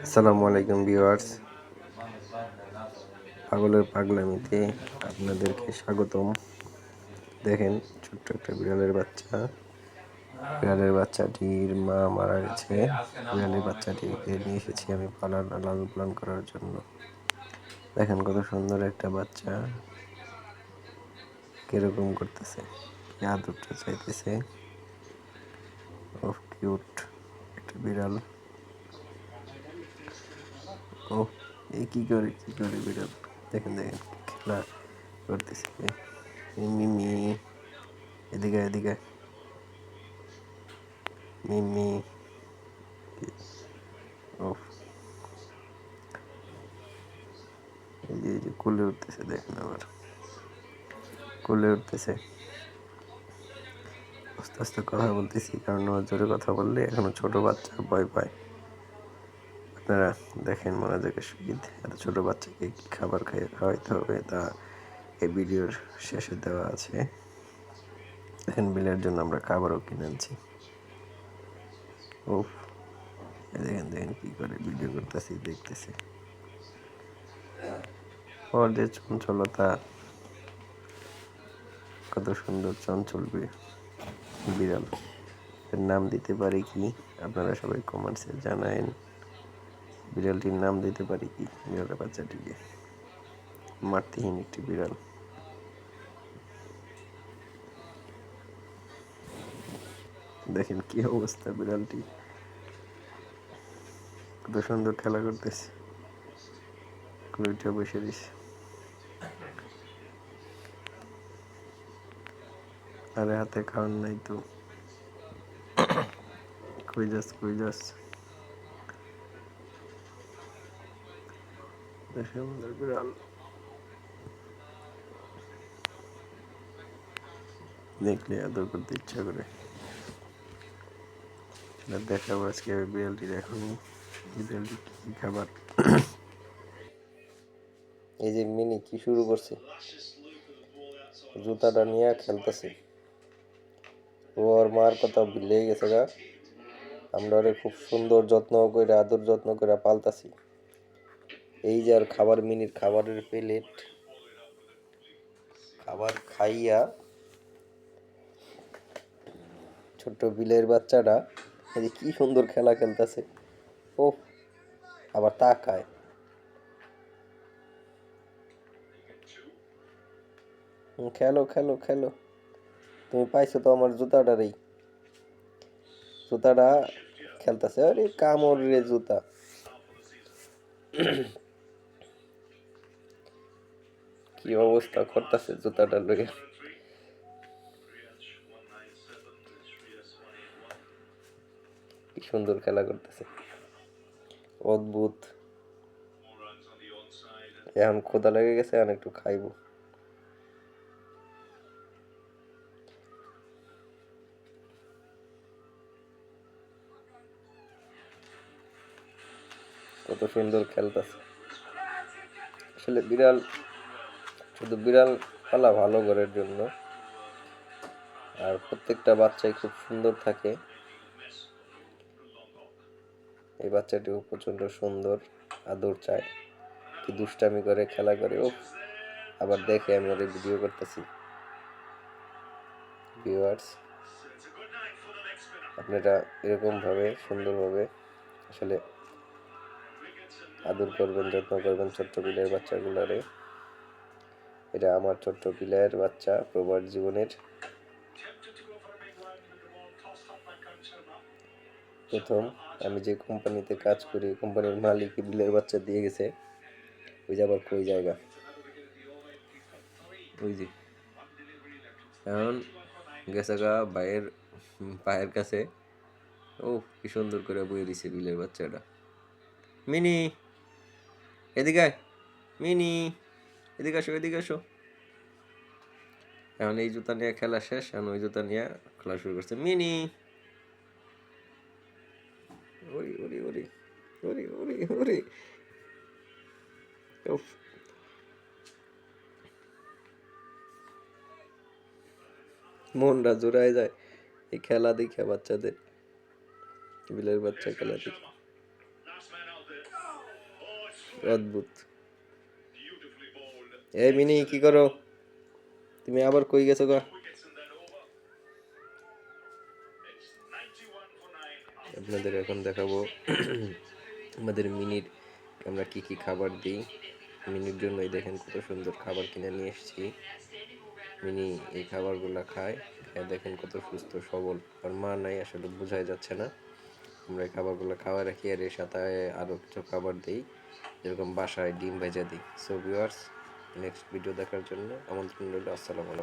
আসসালামু আলাইকুম ভিউয়ার্স, পাগলের পাগলামিতে আপনাদেরকে স্বাগতম। দেখেন, ছোট্ট একটা বিড়ালের বাচ্চাটির মা মারা গেছে। বিড়ালের বাচ্চাটিকে নিয়ে এসেছি আমি লালন পালন করার জন্য। দেখেন কত সুন্দর একটা বাচ্চা, কিরকম করতেছে, কি আদরটা চাইতেছে। ওহ, কিউট একটা বিড়াল। ও এই কি করে বিড়াল, দেখেন খেলা করতেছে। মিমি, এদিকে এদিকে মিমি। ও এই যে কোলে উঠতেছে, দেখেন আবার কোলে উঠতেছে। আস্তে আস্তে কথা বলতেছি, কারণ জোরে কথা বললে এখনো ছোট বাচ্চা ভয় পায়। আপনারা দেখেন মনোযোগের সহিত, এত ছোট বাচ্চাকে কি খাবার খাওয়াইতে হবে তা এই ভিডিওর শেষে দেওয়া আছে। দেখেন, বিলের জন্য আমরা খাবারও কিনে আনছি। ও দেখেন কি করে ভিডিও করতেছি, দেখতেছে। ওর যে চঞ্চলতা, কত সুন্দর চঞ্চল বিড়াল। এর নাম দিতে পারি কি? আপনারা সবাই কমেন্টসে জানায়েন। বিড়ালটির নাম দিতে পারি কি? বিড়ালের বাচ্চাটিকে মাতৃহীন একটি বিড়াল। দেখেন কি অবস্থা, বিড়ালটি কত সুন্দর খেলা করতেছে, কুড়িটা বসে দিছে। আরে হাতে খাওয়ার নাই তো, কই যাস সুন্দর বিড়াল। দেখলে আদর করতে ইচ্ছা করে। দেখাবো আজকে বিড়ালটি, দেখুন বিড়ালটি কি খাবার। এই যে মিনি কি শুরু করছে, জুতাটা নিয়ে খেলতেছে। ওর মার কথা ভুলে গেছে গা। আমরা ওরে খুব সুন্দর যত্ন করে, আদর যত্ন করে পালতাছি। এই যে আর খাবার, মিনির খাবারের প্লেট, খাবার খাইয়া ছোট্ট বিলের বাচ্চাটা এই যে কি সুন্দর খেলা খেলতেছে। ও আবার তাকায়। খেলো খেলো খেলো, তুমি পাইছো তো আমার জুতাটা খেলতেছে। আরে কামড় রে জুতা। কি অবস্থা করতেছে জুতাটা লইয়া, কি সুন্দর খেলা করতেছে, অদ্ভুত। এখন ক্ষুধা লেগে গেছে, এখন একটু খাইবো। কত সুন্দর খেলতেছে। আসলে বিড়াল, শুধু বিড়াল পালা ভালো ঘরের জন্য, আর প্রত্যেকটা বাচ্চাই খুব সুন্দর থাকে। এই বাচ্চাটিও প্রচন্ড সুন্দর, আদর চায়, কি দুষ্টামি করে, খেলা করে। ও আবার দেখে আমি ওদের ভিডিও করতেছি। ভিউয়ার্স, আপনারা এরকম ভাবে সুন্দরভাবে আসলে আদর করবেন, যত্ন করবেন ছোট্ট বিলের বাচ্চাগুলারে। এটা আমার ছোট্ট বিলের বাচ্চা, প্রবাস জীবনের প্রথম। আমি যে কোম্পানিতে কাজ করি, কোম্পানির মালিক বিলের বাচ্চা দিয়ে গেছে। ওই যে আবার কই জায়গা, ওই যে এখন গেছে গা ভাইয়ের পায়ের কাছে। ও কি সুন্দর করে বয়ে দিছে বিলের বাচ্চাটা। মিনি এদিকে আয়, মিনি এদিকে আসো, এদিকে আসো। এখন এই জুতা নিয়ে খেলা শেষ, এখন ওই জুতা নিয়ে খেলা শুরু করছে মিনি। ওরে ওরে ওরে ওরে ওরে ওরে, উফ, মনটা জোড়ায় যায় এই খেলা দেখে, বাচ্চাদের, বিলের বাচ্চা খেলা দেখে। অদ্ভুত। এই মিনি কি করো? তুমি আবার কই গেছো গা? আপনাদের এখন দেখাবো আমাদের মিনির আমরা কি কি খাবার দিই। মিনির জন্যই দেখেন কত সুন্দর খাবার কিনে নিয়ে এসেছি। মিনি এই খাবারগুলো খায়, খেয়ে দেখেন কত সুস্থ সবল। আর মা নাই, আসলে বোঝাই যাচ্ছে না। আমরা এই খাবারগুলো খাওয়া রাখি, আর এর সাথে আরও কিছু খাবার দিই, যেরকম বাসায় ডিম ভেজে দিই। সো ভিউয়ার্স, নেক্সট ভিডিও দেখার জন্য আমন্ত্রণ রইল। আসসালামু আলাইকুম।